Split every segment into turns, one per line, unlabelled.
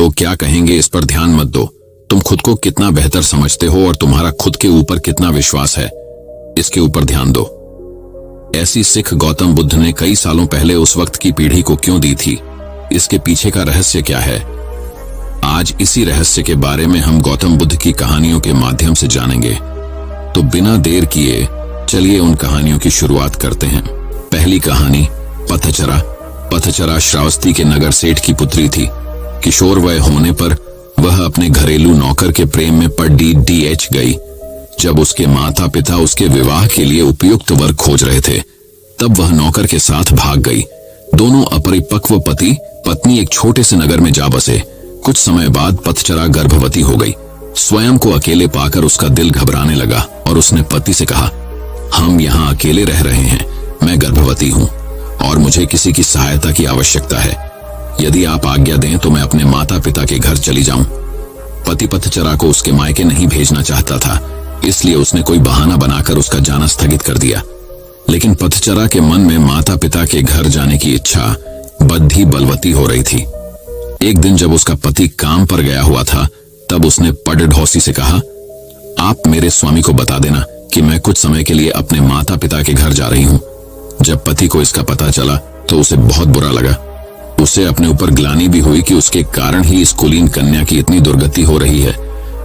लोग क्या कहेंगे इस पर ध्यान मत दो। तुम खुद को कितना बेहतर समझते हो और तुम्हारा खुद के ऊपर कितना विश्वास है, इसके ऊपर ध्यान दो। ऐसी सीख गौतम बुद्ध ने कई सालों पहले उस वक्त की पीढ़ी को क्यों दी थी? इसके पीछे का रहस्य क्या है? आज इसी रहस्य के बारे में हम गौतम बुद्ध की कहानियों के माध्यम से जानेंगे। तो बिना देर किए चलिए उन कहानियों की शुरुआत करते हैं। पहली कहानी, पथचरा। पथचरा श्रावस्ती के नगर सेठ की पुत्री थी। किशोर वय होने पर वह अपने घरेलू नौकर के प्रेम में पड़ डीएच गई। जब उसके माता पिता उसके विवाह के लिए उपयुक्त वर खोज रहे थे, तब वह नौकर के साथ भाग गई। दोनों अपरिपक्व पति पत्नी एक छोटे से नगर में जा बसे। कुछ समय बाद पथचरा गर्भवती हो गई। स्वयं को अकेले पाकर उसका दिल घबराने लगा और उसने पति से कहा, हम यहाँ अकेले रह रहे हैं, मैं गर्भवती हूँ और मुझे किसी की सहायता की आवश्यकता है। यदि आप आज्ञा दें तो मैं अपने माता पिता के घर चली जाऊं। पति पथचरा को उसके मायके नहीं भेजना चाहता था, इसलिए उसने कोई बहाना बनाकर उसका जाना स्थगित कर दिया। लेकिन पथचरा के मन में माता पिता के घर जाने की इच्छा बद्धी बलवती हो रही थी। एक दिन जब उसका पति काम पर गया हुआ था, तब उसने पड़ढौसी से कहा, आप मेरे स्वामी को बता देना कि मैं कुछ समय के लिए अपने माता पिता के घर जा रही हूँ। जब पति को इसका पता चला तो उसे बहुत बुरा लगा। उसे अपने ऊपर ग्लानि भी हुई कि उसके कारण ही इस कुलीन कन्या की इतनी दुर्गति हो रही है।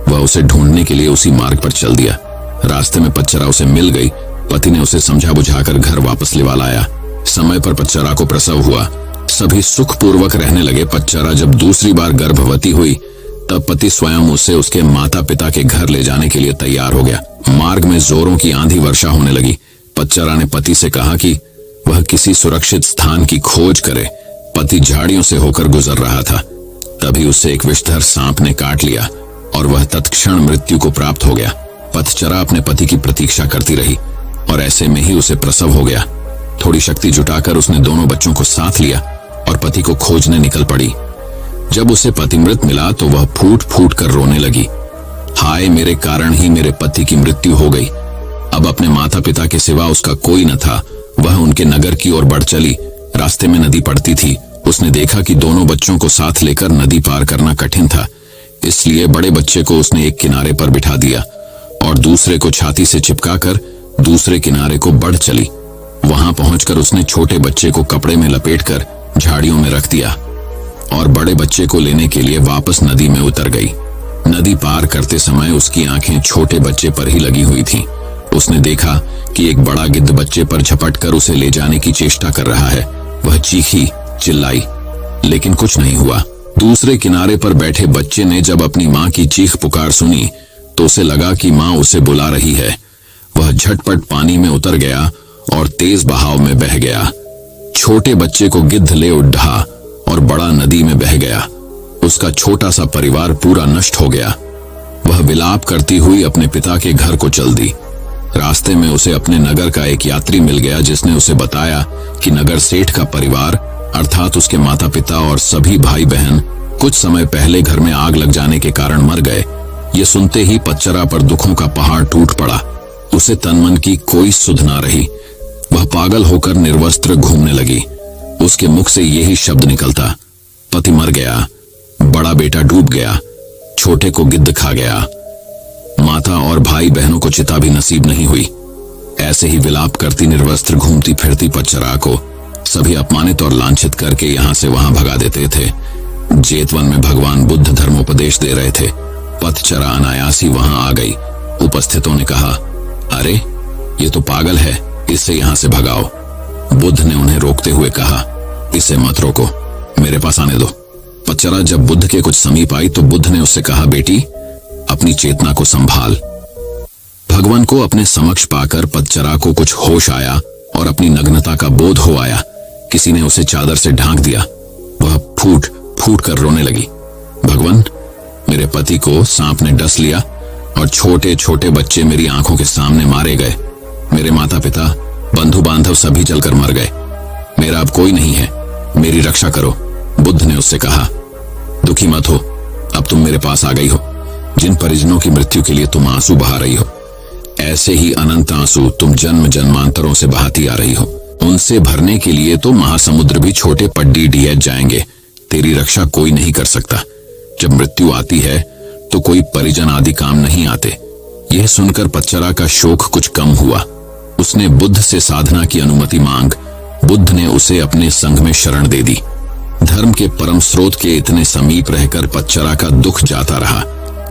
वह उसे ढूंढने के लिए उसी मार्ग पर चल दिया। रास्ते में पथचरा उसे मिल गई। पति ने उसे समझा बुझाकर घर वापस लिवा लाया। समय पर पथचरा को प्रसव हुआ। सभी सुखपूर्वक रहने लगे। पथचरा जब दूसरी बार गर्भवती हुई, तब पति स्वयं उसे उसके माता पिता के घर ले जाने के लिए तैयार हो गया। मार्ग में जोरों की आंधी वर्षा होने लगी। पथचरा ने पति से कहा कि वह किसी सुरक्षित स्थान की खोज करे। पति झाड़ियों से होकर गुजर रहा था, तभी उसे एक विषधर सांप ने काट लिया और वह तत्क्षण मृत्यु को प्राप्त हो गया। पथचरा अपने पति की प्रतीक्षा करती रही और ऐसे में ही उसे प्रसव हो गया। थोड़ी शक्ति जुटाकर उसने दोनों बच्चों को साथ लिया और पति को खोजने निकल पड़ी। जब उसे पति मृत मिला तो वह फूट फूट कर रोने लगी। हाय, मेरे कारण ही मेरे पति की मृत्यु हो गई। अब अपने माता पिता के सिवा उसका कोई न था। वह उनके नगर की ओर बढ़ चली। रास्ते में नदी पड़ती थी। उसने देखा कि दोनों बच्चों को साथ लेकर नदी पार करना कठिन था, इसलिए बड़े बच्चे को उसने एक किनारे पर बिठा दिया और दूसरे को छाती से चिपकाकर दूसरे किनारे को बढ़ चली। वहां पहुंचकर उसने छोटे बच्चे को कपड़े में लपेटकर झाड़ियों में रख दिया और बड़े बच्चे को लेने के लिए वापस नदी में उतर गई। नदी पार करते समय उसकी आंखें छोटे बच्चे पर ही लगी हुई थीं। उसने देखा कि एक बड़ा गिद्ध बच्चे पर झपटकर उसे ले जाने की चेष्टा कर रहा है। वह चीखी, चिल्लाई, लेकिन कुछ नहीं हुआ। दूसरे किनारे पर बैठे बच्चे ने जब अपनी मां की चीख पुकार सुनी तो उसे लगा कि मां उसे बुला रही है। वह झटपट पानी में उतर गया और तेज बहाव में बह गया। छोटे बच्चे को गिद्ध ले उड़ा और बड़ा नदी में बह गया। उसका छोटा सा परिवार पूरा नष्ट हो गया। वह विलाप करती हुई अपने पिता के घर को चल दी। रास्ते में उसे अपने नगर का एक यात्री मिल गया, जिसने उसे बताया कि नगर सेठ का परिवार अर्थात उसके माता पिता और सभी भाई बहन कुछ समय पहले घर में आग लग जाने के कारण मर गए। ये सुनते ही पथचरा पर दुखों का पहाड़ टूट पड़ा। उसे तन मन की कोई सुध ना रही। वह पागल होकर निर्वस्त्र घूमने लगी। उसके मुख से यही शब्द निकलता, पति मर गया, बड़ा बेटा डूब गया, छोटे को गिद्ध खा गया। माता और भाई बहनों को चिता भी नसीब नहीं हुई। ऐसे ही विलाप करती निर्वस्त्र घूमती फिरती पथचरा को सभी अपमानित और लांछित करके यहाँ से वहां भगा देते थे। जेतवन में भगवान बुद्ध धर्मोपदेश दे रहे थे। पथचरा अनायासी वहां आ गई। उपस्थितों ने कहा, अरे ये तो पागल है, इसे यहाँ से भगाओ। बुद्ध ने उन्हें रोकते हुए कहा, इसे मत रोको, मेरे पास आने दो। पथचरा जब बुद्ध के कुछ समीप आई तो बुद्ध ने उससे कहा, बेटी अपनी चेतना को संभाल। भगवान को अपने समक्ष पाकर पथचरा को कुछ होश आया और अपनी नग्नता का बोध हो आया। किसी ने उसे चादर से ढांक दिया। वह फूट फूट कर रोने लगी। भगवान, मेरे पति को सांप ने डस लिया और छोटे छोटे बच्चे मेरी आंखों के सामने मारे गए। मेरे माता पिता, बंधु बांधव सभी जलकर मर गए। मेरा अब कोई नहीं है, मेरी रक्षा करो। बुद्ध ने उससे कहा, दुखी मत हो, अब तुम मेरे पास आ गई हो। जिन परिजनों की मृत्यु के लिए तुम आंसू बहा रही हो, ऐसे ही अनंत आंसू तुम जन्म जन्मांतरों से बहाती आ रही हो। उनसे भरने के लिए तो महासमुद्र भी छोटे पड्डी डियत जाएंगे। तेरी रक्षा कोई नहीं कर सकता। जब मृत्यु आती है तो कोई परिजन आदि काम नहीं आते। यह सुनकर पच्चरा का शोक कुछ कम हुआ। उसने बुद्ध से साधना की अनुमति मांग बुद्ध ने उसे अपने संग में शरण दे दी। धर्म के परम स्रोत के इतने समीप रहकर पच्चरा का दुख जाता रहा।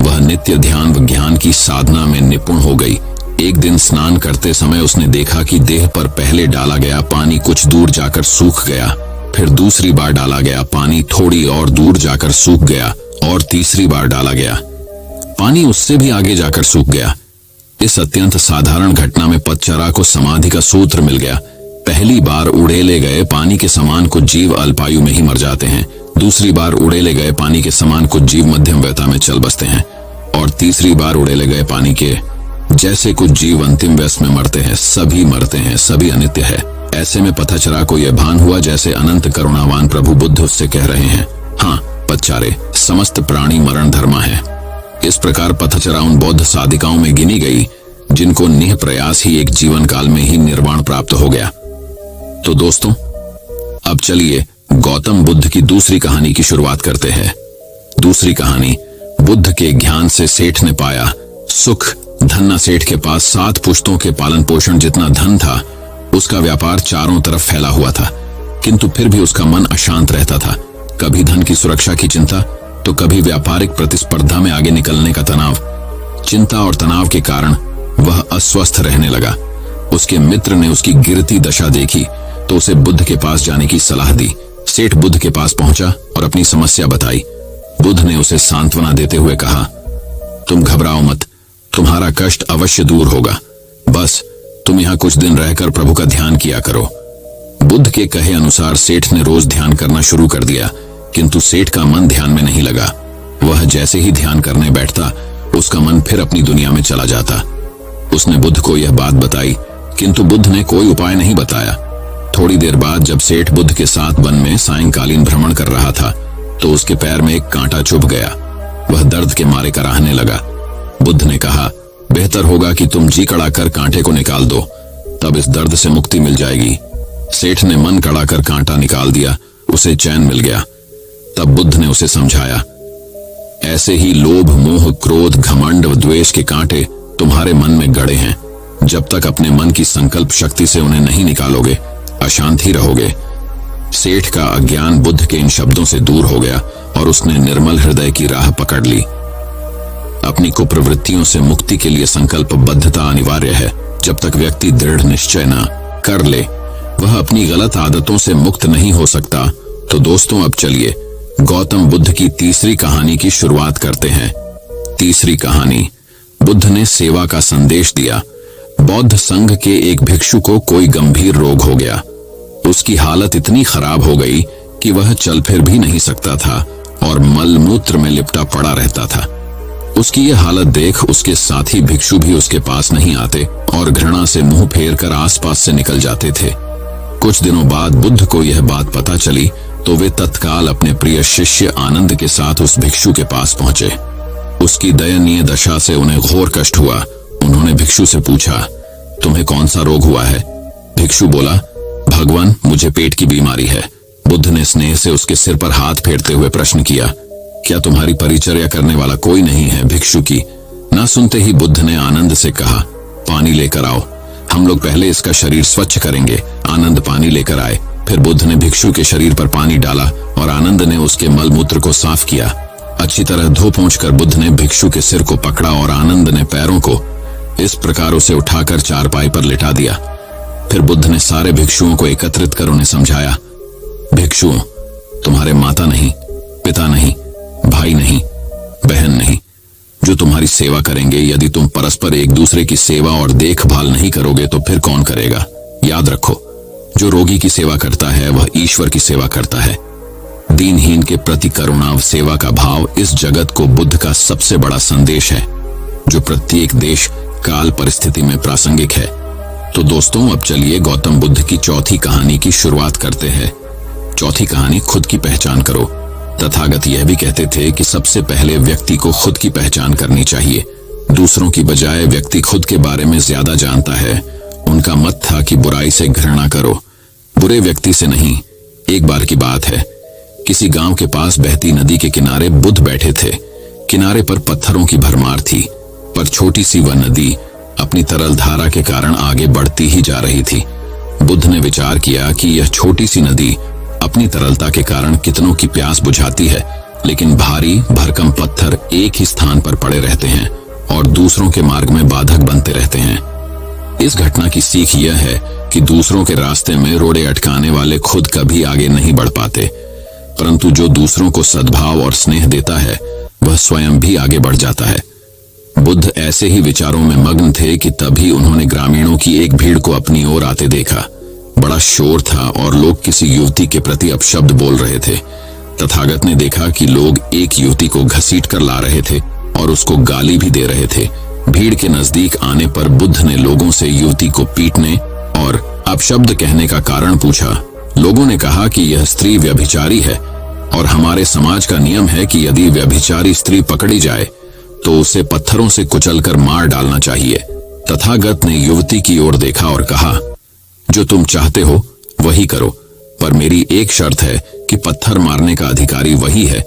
वह नित्य ध्यान व ज्ञान की साधना में निपुण हो गई। एक दिन स्नान करते समय उसने देखा कि देह पर पहले डाला गया पानी कुछ दूर जाकर सूख गया, फिर दूसरी बार डाला गया पानी थोड़ी और दूर जाकर सूख गया, और तीसरी बार डाला गया पानी उससे भी आगे जाकर सूख गया। इस अत्यंत साधारण घटना में पच्चरा को समाधि का सूत्र मिल गया। पहली बार उड़ेले गए पानी के समान कुछ जीव अल्पायु में ही मर जाते हैं, दूसरी बार उड़ेले गए पानी के समान कुछ जीव मध्यम व्यथा में चल बसते हैं, और तीसरी बार उड़ेले गए पानी के जैसे कुछ जीव अंतिम व्यस में मरते हैं। सभी मरते हैं, सभी अनित्य है। ऐसे में पथचरा को यह भान हुआ जैसे अनंत करुणावान प्रभु बुद्ध उससे कह रहे हैं, हाँ पच्चारे, समस्त प्राणी मरण धर्मा है। इस प्रकार पथचरा उन बौद्ध साधिकाओं में गिनी गई जिनको निह प्रयास ही एक जीवन काल में ही निर्वाण प्राप्त हो गया। तो दोस्तों, अब चलिए गौतम बुद्ध की दूसरी कहानी की शुरुआत करते हैं। दूसरी कहानी, बुद्ध के ज्ञान से सेठ ने पाया सुख। धन्ना सेठ के पास 7 पुश्तों के पालन पोषण जितना धन था। उसका व्यापार चारों तरफ फैला हुआ था, किंतु फिर भी उसका मन अशांत रहता था। कभी धन की सुरक्षा की चिंता, तो कभी व्यापारिक प्रतिस्पर्धा में आगे निकलने का तनाव। चिंता और तनाव के कारण वह अस्वस्थ रहने लगा। उसके मित्र ने उसकी गिरती दशा देखी तो उसे बुद्ध के पास जाने की सलाह दी। सेठ बुद्ध के पास पहुंचा और अपनी समस्या बताई। बुद्ध ने उसे सांत्वना देते हुए कहा, तुम घबराओ मत, तुम्हारा कष्ट अवश्य दूर होगा। बस तुम यहाँ कुछ दिन रहकर प्रभु का ध्यान किया करो। बुद्ध के कहे अनुसार सेठ ने रोज ध्यान करना शुरू कर दिया, किंतु सेठ का मन ध्यान में नहीं लगा। वह जैसे ही ध्यान करने बैठता, उसका मन फिर अपनी दुनिया में चला जाता। उसने बुद्ध को यह बात बताई, किंतु बुद्ध ने कोई उपाय नहीं बताया। थोड़ी देर बाद जब सेठ बुद्ध के साथ वन में सायंकालीन भ्रमण कर रहा था, तो उसके पैर में एक कांटा चुभ गया। वह दर्द के मारे कराहने लगा। बुद्ध ने कहा, बेहतर होगा कि तुम जी कड़ाकर कांटे को निकाल दो, तब इस दर्द से मुक्ति मिल जाएगी। सेठ ने मन कड़ाकर कांटा निकाल दिया, उसे चैन मिल गया। तब बुद्ध ने उसे समझाया, ऐसे ही लोभ, मोह, क्रोध, घमंड व द्वेष के कांटे तुम्हारे मन में गड़े हैं। जब तक अपने मन की संकल्प शक्ति से उन्हें नहीं निकालोगे, अशांत ही रहोगे। सेठ का अज्ञान बुद्ध के इन शब्दों से दूर हो गया और उसने निर्मल हृदय की राह पकड़ ली। अपनी कुप्रवृत्तियों से मुक्ति के लिए संकल्पबद्धता अनिवार्य है। जब तक व्यक्ति दृढ़ निश्चय न कर ले, वह अपनी गलत आदतों से मुक्त नहीं हो सकता। तो दोस्तों, अब चलिए गौतम बुद्ध की तीसरी कहानी की शुरुआत करते हैं। तीसरी कहानी, बुद्ध ने सेवा का संदेश दिया। बौद्ध संघ के एक भिक्षु को कोई गंभीर रोग हो गया। उसकी हालत इतनी खराब हो गई कि वह चल फिर भी नहीं सकता था और मल मूत्र में लिपटा पड़ा रहता था। उसकी यह हालत देख उसके साथी भिक्षु भी उसके पास नहीं आते और घृणा से मुंह फेर कर आसपास से निकल जाते थे। कुछ दिनों बाद बुद्ध को यह बात पता चली तो वे तत्काल अपने प्रिय शिष्य आनंद के साथ उस भिक्षु के पास पहुंचे। उसकी दयनीय दशा से उन्हें घोर कष्ट हुआ। उन्होंने भिक्षु से पूछा, तुम्हें कौन सा रोग हुआ है? भिक्षु बोला, भगवान, मुझे पेट की बीमारी है। बुद्ध ने स्नेह से उसके सिर पर हाथ फेरते हुए प्रश्न किया, क्या तुम्हारी परिचर्या करने वाला कोई नहीं है? भिक्षु की ना सुनते ही बुद्ध ने आनंद से कहा, पानी लेकर आओ, हम लोग पहले इसका शरीर स्वच्छ करेंगे। आनंद पानी लेकर आए। फिर बुद्ध ने भिक्षु के शरीर पर पानी डाला और आनंद ने उसके मल मूत्र को साफ किया। अच्छी तरह धो पोंछकर बुद्ध ने भिक्षु के सिर को पकड़ा और आनंद ने पैरों को इस प्रकार उसे उठाकर चारपाई पर लिटा दिया। फिर बुद्ध ने सारे भिक्षुओं को एकत्रित कर उन्हें समझाया, भिक्षुओं, तुम्हारे माता नहीं, पिता नहीं, भाई नहीं, बहन नहीं, जो तुम्हारी सेवा करेंगे। यदि तुम परस्पर एक दूसरे की सेवा और देखभाल नहीं करोगे तो फिर कौन करेगा? याद रखो, जो रोगी की सेवा करता है वह ईश्वर की सेवा करता है। दीनहीन के प्रति करुणा सेवा का भाव इस जगत को बुद्ध का सबसे बड़ा संदेश है, जो प्रत्येक देश काल परिस्थिति में प्रासंगिक है। तो दोस्तों, अब चलिए गौतम बुद्ध की चौथी कहानी की शुरुआत करते हैं। चौथी कहानी, खुद की पहचान करो। तथागत यह भी कहते थे कि सबसे पहले व्यक्ति को खुद की पहचान करनी चाहिए। दूसरों की बजाय व्यक्ति खुद के बारे में ज्यादा जानता है। उनका मत था कि बुराई से घृणा करो, बुरे व्यक्ति से नहीं। एक बार की बात है, किसी गांव के पास बहती नदी के किनारे बुद्ध बैठे थे। किनारे पर पत्थरों की भरमार थी, पर छोटी सी वह नदी अपनी तरल धारा के कारण आगे बढ़ती ही जा रही थी। बुद्ध ने विचार किया कि यह छोटी सी नदी अपनी तरलता के कारण कितनों की प्यास बुझाती है, लेकिन भारी भरकम पत्थर एक ही स्थान पर पड़े रहते हैं और दूसरों के मार्ग में बाधक बनते रहते हैं। इस घटना की सीख यह है कि दूसरों के रास्ते में रोड़े अटकाने वाले खुद कभी आगे नहीं बढ़ पाते, परंतु जो दूसरों को सद्भाव और स्नेह देता है वह स्वयं भी आगे बढ़ जाता है। बुद्ध ऐसे ही विचारों में मग्न थे कि तभी उन्होंने ग्रामीणों की एक भीड़ को अपनी ओर आते देखा। बड़ा शोर था और लोग किसी युवती के प्रति अपशब्द बोल रहे थे। तथागत ने देखा कि लोग एक युवती को घसीट कर ला रहे थे और उसको गाली भी दे रहे थे। भीड़ के नजदीक आने पर बुद्ध ने लोगों से युवती को पीटने और अपशब्द कहने का कारण पूछा। लोगों ने कहा कि यह स्त्री व्यभिचारी है और हमारे समाज का नियम है कि यदि व्यभिचारी स्त्री पकड़ी जाए तो उसे पत्थरों से कुचलकर मार डालना चाहिए। तथागत ने युवती की ओर देखा और कहा, जो तुम चाहते हो वही करो, पर मेरी एक शर्त है कि पत्थर मारने का अधिकारी वही है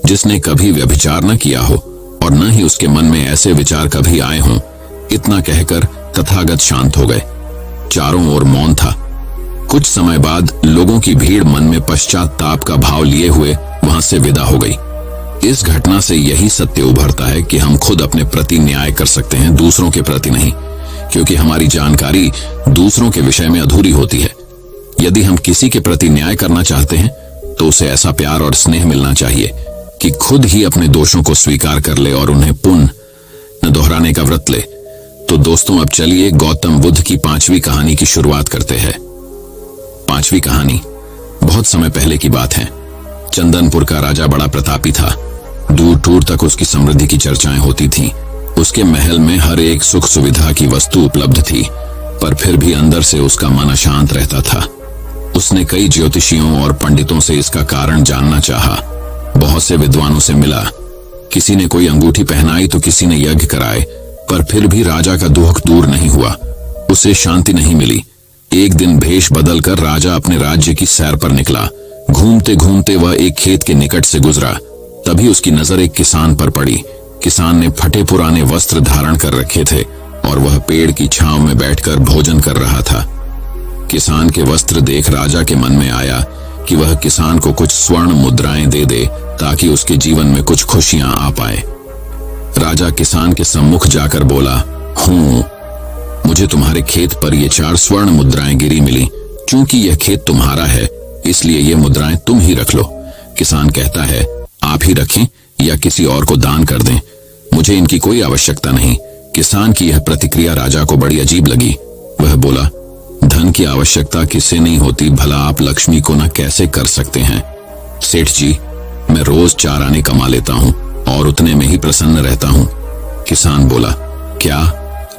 जिसने कभी व्यभिचार न किया हो और न ही उसके मन में ऐसे विचार कभी आए हों। इतना कहकर तथागत शांत हो गए। चारों ओर मौन था। कुछ समय बाद लोगों की भीड़ मन में पश्चाताप का भाव लिए हुए वहां से विदा हो गई। इस घटना से यही सत्य उभरता है कि हम खुद अपने प्रति न्याय कर सकते हैं, दूसरों के प्रति नहीं, क्योंकि हमारी जानकारी दूसरों के विषय में अधूरी होती है। यदि हम किसी के प्रति न्याय करना चाहते हैं तो उसे ऐसा प्यार और स्नेह मिलना चाहिए कि खुद ही अपने दोषों को स्वीकार कर ले और उन्हें पुनः न दोहराने का व्रत ले। तो दोस्तों, अब चलिए गौतम बुद्ध की 5वीं कहानी की शुरुआत करते हैं। 5वीं कहानी बहुत समय पहले की बात है। चंदनपुर का राजा बड़ा प्रतापी था। दूर दूर तक उसकी समृद्धि की चर्चाएं होती थीं। उसके महल में हर एक सुख सुविधा की वस्तु उपलब्ध थी, पर फिर भी अंदर से उसका मन अशांत रहता था। उसने कई ज्योतिषियों और पंडितों से इसका कारण जानना चाहा। बहुत से विद्वानों से मिला। किसी ने कोई अंगूठी पहनाई तो किसी ने यज्ञ कराए, पर फिर भी राजा का दुख दूर नहीं हुआ। उसे शांति नहीं मिली। एक दिन भेष बदलकर राजा अपने राज्य की सैर पर निकला। घूमते घूमते वह एक खेत के निकट से गुजरा। तभी उसकी नजर एक किसान पर पड़ी। किसान ने फटे पुराने वस्त्र धारण कर रखे थे और वह पेड़ की छांव में बैठकर भोजन कर रहा था। किसान के वस्त्र देख राजा के मन में आया कि वह किसान को कुछ स्वर्ण मुद्राएं दे दे ताकि उसके जीवन में कुछ खुशियां आ पाए। राजा किसान के सम्मुख जाकर बोला, हूँ, मुझे तुम्हारे खेत पर ये 4 स्वर्ण मुद्राएं गिरी मिली। चूंकि यह खेत तुम्हारा है इसलिए ये मुद्राएं तुम ही रख लो। किसान कहता है, आप ही रखें या किसी और को दान कर दें, मुझे इनकी कोई आवश्यकता नहीं। किसान की यह प्रतिक्रिया राजा को बड़ी अजीब लगी। वह बोला, धन की आवश्यकता किसे नहीं होती, भला आप लक्ष्मी को न कैसे कर सकते हैं। सेठ जी, मैं रोज 4 आने कमा लेता हूँ और उतने में ही प्रसन्न रहता हूँ। किसान बोला, क्या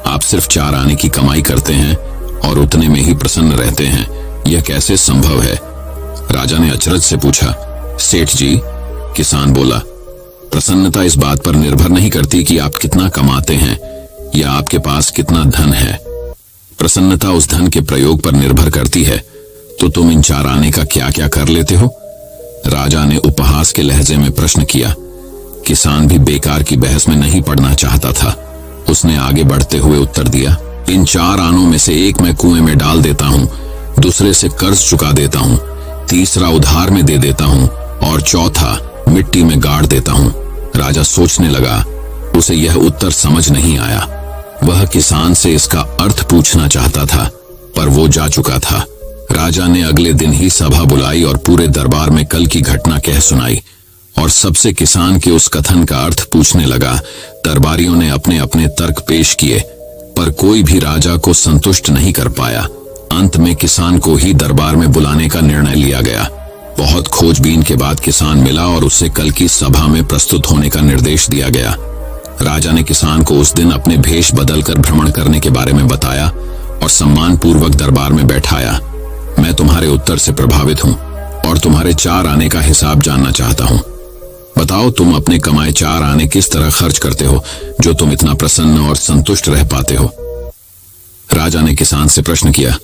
आप सिर्फ 4 आने की कमाई करते हैं और उतने में ही प्रसन्न रहते हैं? यह कैसे संभव है? राजा ने अचरज से पूछा। सेठ जी, किसान बोला, प्रसन्नता इस बात पर निर्भर नहीं करती कि आप कितना कमाते हैं या आपके पास कितना धन है। प्रसन्नता उस धन के प्रयोग पर निर्भर करती है। तो तुम इन 4 आने का क्या क्या कर लेते हो? राजा ने उपहास के लहजे में प्रश्न किया। किसान भी बेकार की बहस में नहीं पड़ना चाहता था। उसने आगे बढ़ते हुए उत्तर दिया, इन 4 आनों में से एक मैं कुएं में डाल देता हूँ, दूसरे से कर्ज चुका देता हूँ, तीसरा उधार में दे देता हूँ और चौथा मिट्टी में गाड़ देता हूँ। राजा सोचने लगा। उसे यह उत्तर समझ नहीं आया। वह किसान से इसका अर्थ पूछना चाहता था, पर वो जा चुका था। राजा ने अगले दिन ही सभा बुलाई और पूरे दरबार में कल की घटना कह सुनाई और सबसे किसान के उस कथन का अर्थ पूछने लगा। दरबारियों ने अपने अपने तर्क पेश किए, पर कोई भी राजा को संतुष्ट नहीं कर पाया। अंत में किसान को ही दरबार में बुलाने का निर्णय लिया गया। बहुत खोजबीन के बाद किसान मिला और उससे कल की सभा में प्रस्तुत होने का निर्देश दिया गया। राजा ने किसान को उस दिन अपने भेष बदलकर भ्रमण करने के बारे में बताया और सम्मान पूर्वक दरबार में बैठाया। मैं तुम्हारे उत्तर से प्रभावित हूँ और तुम्हारे 4 आने का हिसाब जानना चाहता हूँ। बताओ, तुम अपने कमाए 4 आने किस तरह खर्च करते हो जो तुम इतना प्रसन्न और संतुष्ट रह पाते हो? राजा ने किसान से प्रश्न किया।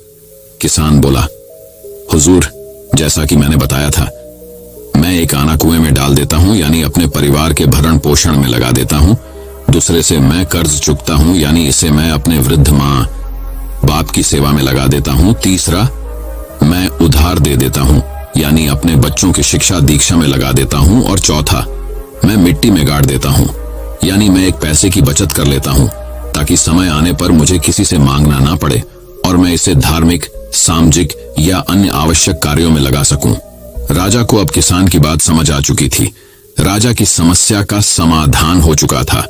किसान बोला, हुजूर, जैसा कि मैंने बताया था, मैं एक आना कुएं में डाल देता हूँ, यानी अपने परिवार के भरण पोषण में लगा देता हूँ। दूसरे से मैं कर्ज चुकता हूँ, यानी इसे मैं अपने वृद्ध माँ बाप की सेवा में लगा देता हूँ। तीसरा, मैं उधार दे देता हूँ, यानी अपने बच्चों की शिक्षा दीक्षा में लगा देता हूँ। और चौथा, मैं मिट्टी में गाड़ देता हूँ, यानी मैं एक पैसे की बचत कर लेता हूँ ताकि समय आने पर मुझे किसी से मांगना ना पड़े और मैं इसे धार्मिक, सामाजिक या अन्य आवश्यक कार्यों में लगा सकूं। राजा को अब किसान की बात समझ आ चुकी थी। राजा की समस्या का समाधान हो चुका था।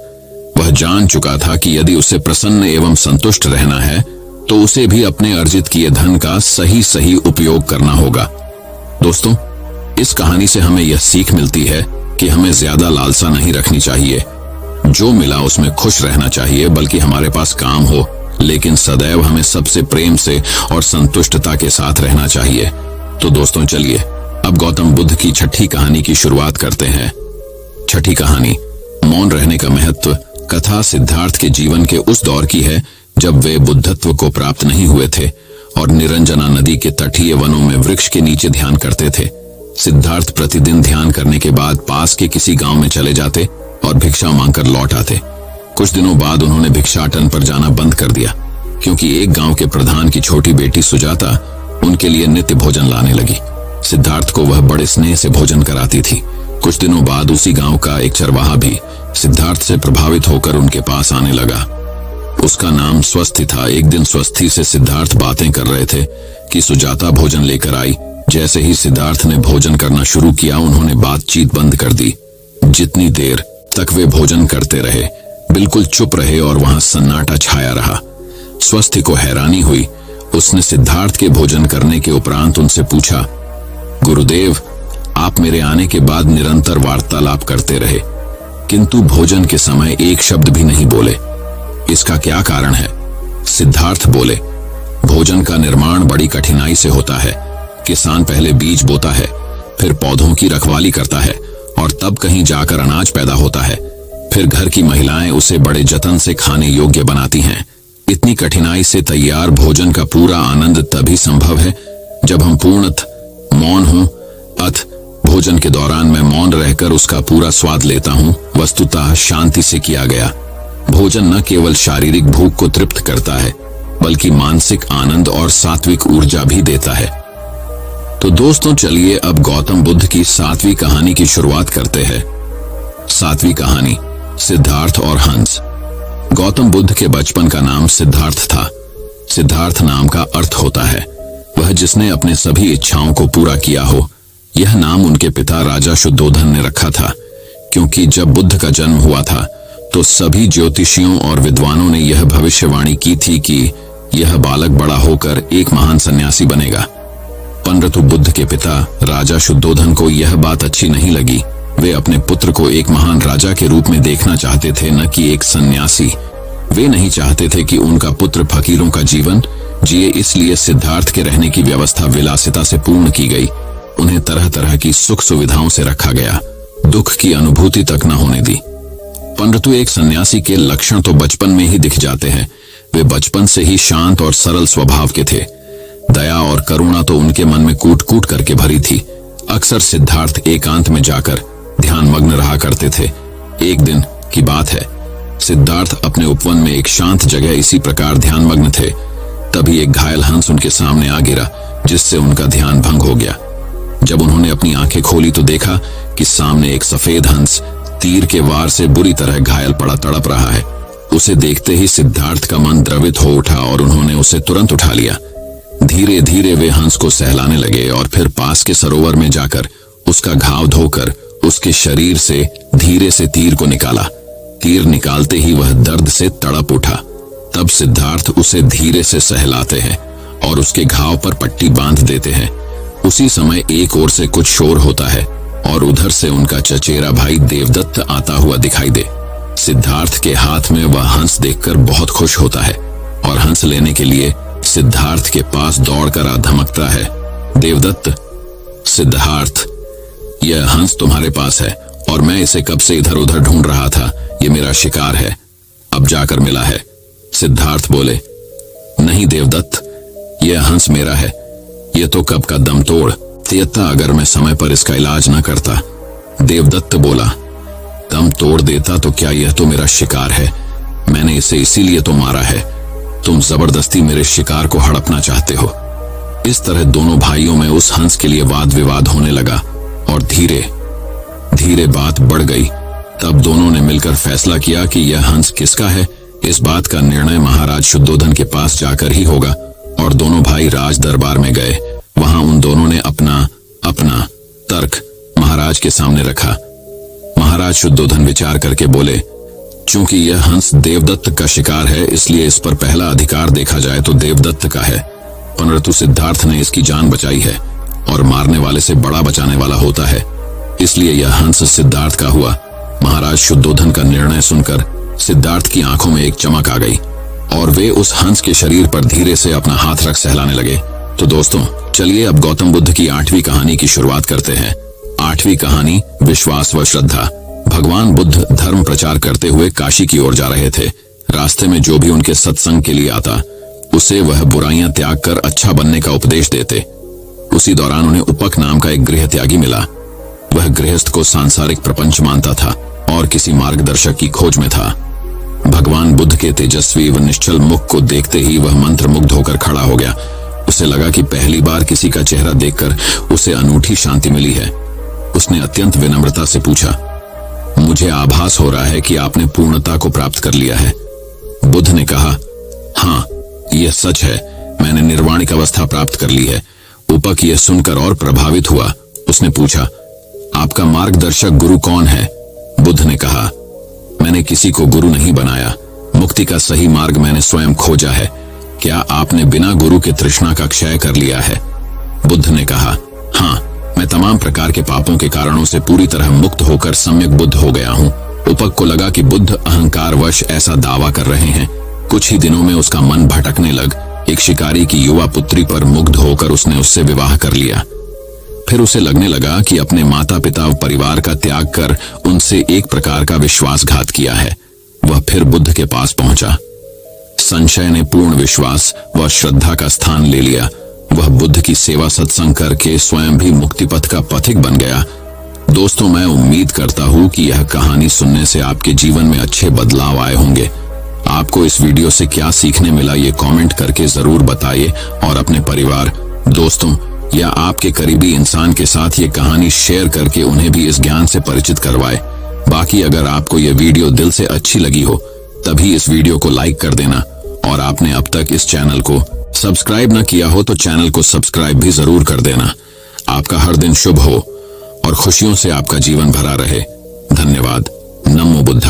वह जान चुका था कि यदि उसे प्रसन्न एवं संतुष्ट रहना है तो उसे भी अपने अर्जित किए धन का सही सही उपयोग करना होगा। दोस्तों, इस कहानी से हमें यह सीख मिलती है कि हमें ज्यादा लालसा नहीं रखनी चाहिए। जो मिला उसमें खुश रहना चाहिए, बल्कि हमारे पास काम हो लेकिन सदैव हमें सबसे प्रेम से और संतुष्टता के साथ रहना चाहिए। तो दोस्तों, चलिए अब गौतम बुद्ध की छठी कहानी की शुरुआत करते हैं। छठी कहानी, मौन रहने का महत्व। कथा सिद्धार्थ के जीवन के उस दौर की है जब वे बुद्धत्व को प्राप्त नहीं हुए थे और निरंजना नदी के तटीय वनों में वृक्ष के नीचे ध्यान करते थे। सिद्धार्थ प्रतिदिन ध्यान करने के बाद पास के किसी गांव में चले जाते और भिक्षा मांगकर लौट आते। कुछ दिनों बाद उन्होंने भिक्षाटन पर जाना बंद कर दिया, क्योंकि एक गांव के प्रधान की छोटी बेटी सुजाता उनके लिए नित्य भोजन लाने लगी। सिद्धार्थ को वह बड़े स्नेह से भोजन कराती थी। कुछ दिनों बाद उसी गांव का एक चरवाहा भी सिद्धार्थ से प्रभावित होकर उनके पास आने लगा। उसका नाम स्वस्थी था। एक दिन स्वस्थी से सिद्धार्थ बातें कर रहे थे कि सुजाता भोजन लेकर आई। जैसे ही सिद्धार्थ ने भोजन करना शुरू किया, उन्होंने बातचीत बंद कर दी। जितनी देर तक वे भोजन करते रहे, बिल्कुल चुप रहे और वहां सन्नाटा छाया रहा। स्वस्थी को हैरानी हुई। उसने सिद्धार्थ के भोजन करने के उपरांत उनसे पूछा, गुरुदेव, आप मेरे आने के बाद निरंतर वार्तालाप करते रहे, किंतु भोजन के समय एक शब्द भी नहीं बोले। इसका क्या कारण है? सिद्धार्थ बोले, भोजन का निर्माण बड़ी कठिनाई से होता है। किसान पहले बीज बोता है, फिर पौधों की रखवाली करता है और तब कहीं जाकर अनाज पैदा होता है। फिर घर की महिलाएं उसे बड़े जतन से खाने योग्य बनाती हैं। इतनी कठिनाई से तैयार भोजन का पूरा आनंद तभी संभव है जब हम पूर्णतः मौन हों। अथ भोजन के दौरान मैं मौन रहकर उसका पूरा स्वाद लेता हूँ। वस्तुतः शांति से किया गया भोजन न केवल शारीरिक भूख को तृप्त करता है, बल्कि मानसिक आनंद और सात्विक ऊर्जा भी देता है। तो दोस्तों, चलिए अब गौतम बुद्ध की 7वीं कहानी की शुरुआत करते हैं। 7वीं कहानी, सिद्धार्थ और हंस। गौतम बुद्ध के बचपन का नाम सिद्धार्थ था। सिद्धार्थ नाम का अर्थ होता है वह जिसने अपने सभी इच्छाओं को पूरा किया हो। यह नाम उनके पिता राजा शुद्धोधन ने रखा था, क्योंकि जब बुद्ध का जन्म हुआ था तो सभी ज्योतिषियों और विद्वानों ने यह भविष्यवाणी की थी कि यह बालक बड़ा होकर एक महान सन्यासी बनेगा। परंतु बुद्ध के पिता राजा शुद्धोधन को यह बात अच्छी नहीं लगी। वे अपने पुत्र को एक महान राजा के रूप में देखना चाहते थे, न कि एक सन्यासी। वे नहीं चाहते थे कि उनका पुत्र फकीरों का जीवन जिए, इसलिए सिद्धार्थ के रहने की व्यवस्था विलासिता से पूर्ण की गई। उन्हें तरह तरह की सुख सुविधाओं से रखा गया, दुख की अनुभूति तक न होने दी। परंतु एक सन्यासी के लक्षण तो बचपन में ही दिख जाते हैं। वे बचपन से ही शांत और सरल स्वभाव के थे। दया और करुणा तो उनके मन में कूट कूट करके भरी थी। अक्सर सिद्धार्थ एकांत में जाकर ध्यान मग्न रहा करते थे। एक दिन की बात है, सिद्धार्थ अपने उपवन में एक शांत जगह इसी प्रकार ध्यान मग्न थे। तभी एक घायल हंस उनके सामने आ गिरा, जिससे उनका ध्यान भंग हो गया। जब उन्होंने अपनी आंखें खोली तो देखा कि सामने एक सफेद हंस तीर के वार से बुरी तरह घायल पड़ा तड़प रहा है। उसे देखते ही सिद्धार्थ का मन द्रवित हो उठा और उन्होंने उसे तुरंत उठा लिया। धीरे धीरे वे हंस को सहलाने लगे और फिर पास के सरोवर में जाकर उसका घाव धोकर उसके शरीर से धीरे से तीर को निकाला। तीर निकालते ही वह दर्द से तड़प उठा। तब सिद्धार्थ उसे धीरे से सहलाते हैं और उसके घाव पर पट्टी बांध देते हैं। उसी समय एक ओर से कुछ शोर होता है और उधर से उनका चचेरा भाई देवदत्त आता हुआ दिखाई दे। सिद्धार्थ के हाथ में वह हंस देखकर बहुत खुश होता है और हंस लेने के लिए सिद्धार्थ के पास दौड़कर आ धमकता है। देवदत्त, सिद्धार्थ, यह हंस तुम्हारे पास है और मैं इसे कब से इधर उधर ढूंढ रहा था। ये मेरा शिकार है, अब जाकर मिला है। सिद्धार्थ बोले, नहीं देवदत्त, यह हंस मेरा है। ये तो कब का दम तोड़ सत्यता अगर मैं समय पर इसका इलाज न करता। देवदत्त बोला, दम तोड़ देता तो क्या, यह तो मेरा शिकार है, मैंने इसे इसीलिए तो मारा है। तुम जबरदस्ती मेरे शिकार को हड़पना चाहते हो। इस तरह दोनों भाइयों में उस हंस के लिए वाद विवाद होने लगा और धीरे धीरे बात बढ़ गई। तब दोनों ने मिलकर फैसला किया कि यह हंस किसका है। इस बात का निर्णय महाराज शुद्धोधन के पास जाकर ही होगा और दोनों भाई राज दरबार में गए। वहां उन दोनों ने अपना अपना तर्क महाराज के सामने रखा। महाराज शुद्धोधन विचार करके बोले, चूंकि यह हंस देवदत्त का शिकार है, इसलिए इस पर पहला अधिकार देखा जाए तो देवदत्त का है। परंतु सिद्धार्थ ने इसकी जान बचाई है और मारने वाले से बड़ा बचाने वाला होता है, इसलिए यह हंस सिद्धार्थ का हुआ। महाराज शुद्धोधन का निर्णय सुनकर सिद्धार्थ की आंखों में एक चमक आ गई और वे उस हंस के शरीर पर धीरे से अपना हाथ रख सहलाने लगे। तो दोस्तों, चलिए अब गौतम बुद्ध की 8वीं कहानी की शुरुआत करते हैं। 8वीं कहानी, विश्वास व श्रद्धा। भगवान बुद्ध धर्म प्रचार करते हुए काशी की ओर जा रहे थे। रास्ते में जो भी उनके सत्संग के लिए आता, उसे वह बुराइयां त्याग कर अच्छा बनने का उपदेश देते। उसी दौरान उन्हें उपक नाम का एक गृह त्यागी मिला। वह गृहस्थ को सांसारिक प्रपंच मानता था और किसी मार्गदर्शक की खोज में था। भगवान बुद्ध के तेजस्वी व निश्चल मुख को देखते ही वह मंत्रमुग्ध होकर खड़ा हो गया। उसे लगा कि पहली बार किसी का चेहरा देखकर उसे अनूठी शांति मिली है। उसने अत्यंत विनम्रता से पूछा, मुझे आभास हो रहा है कि आपने पूर्णता को प्राप्त कर लिया है। बुद्ध ने कहा, हाँ, यह सच है, मैंने निर्वाणिक अवस्था प्राप्त कर ली है। उपक यह सुनकर और प्रभावित हुआ। उसने पूछा, आपका मार्गदर्शक गुरु कौन है? बुद्ध ने कहा, मैंने किसी को गुरु नहीं बनाया, मुक्ति का सही मार्ग मैंने स्वयं खोजा है। क्या आपने बिना गुरु के तृष्णा का क्षय कर लिया है? बुद्ध ने कहा, हाँ, मैं तमाम प्रकार के पापों के कारणों से पूरी तरह मुक्त होकर सम्यक बुद्ध हो गया हूँ। उपक को लगा कि बुद्ध अहंकारवश ऐसा दावा कर रहे हैं। कुछ ही दिनों में उसका मन भटकने लग। एक शिकारी की युवा पुत्री पर मुग्ध होकर उसने उससे विवाह कर लिया। फिर उसे लगने लगा कि अपने माता पिता और परिवार का त्याग कर उनसे एक प्रकार का विश्वासघात किया है। वह फिर बुद्ध के पास पहुंचा। संशय ने पूर्ण विश्वास व श्रद्धा का स्थान ले लिया। वह बुद्ध की सेवा सत्संग करके स्वयं भी मुक्ति पथ का पथिक बन गया। दोस्तों, मैं उम्मीद करता हूं कि यह कहानी सुनने से आपके जीवन में अच्छे बदलाव आए होंगे। आपको इस वीडियो से क्या सीखने मिला, ये कमेंट करके जरूर बताइए और अपने परिवार, दोस्तों या आपके करीबी इंसान के साथ ये कहानी शेयर करके उन्हें भी इस ज्ञान से परिचित करवाए। बाकी अगर आपको ये वीडियो दिल से अच्छी लगी हो तभी इस वीडियो को लाइक कर देना और आपने अब तक इस चैनल को सब्सक्राइब न किया हो तो चैनल को सब्सक्राइब भी जरूर कर देना। आपका हर दिन शुभ हो और खुशियों से आपका जीवन भरा रहे। धन्यवाद। नमो बुद्धाय।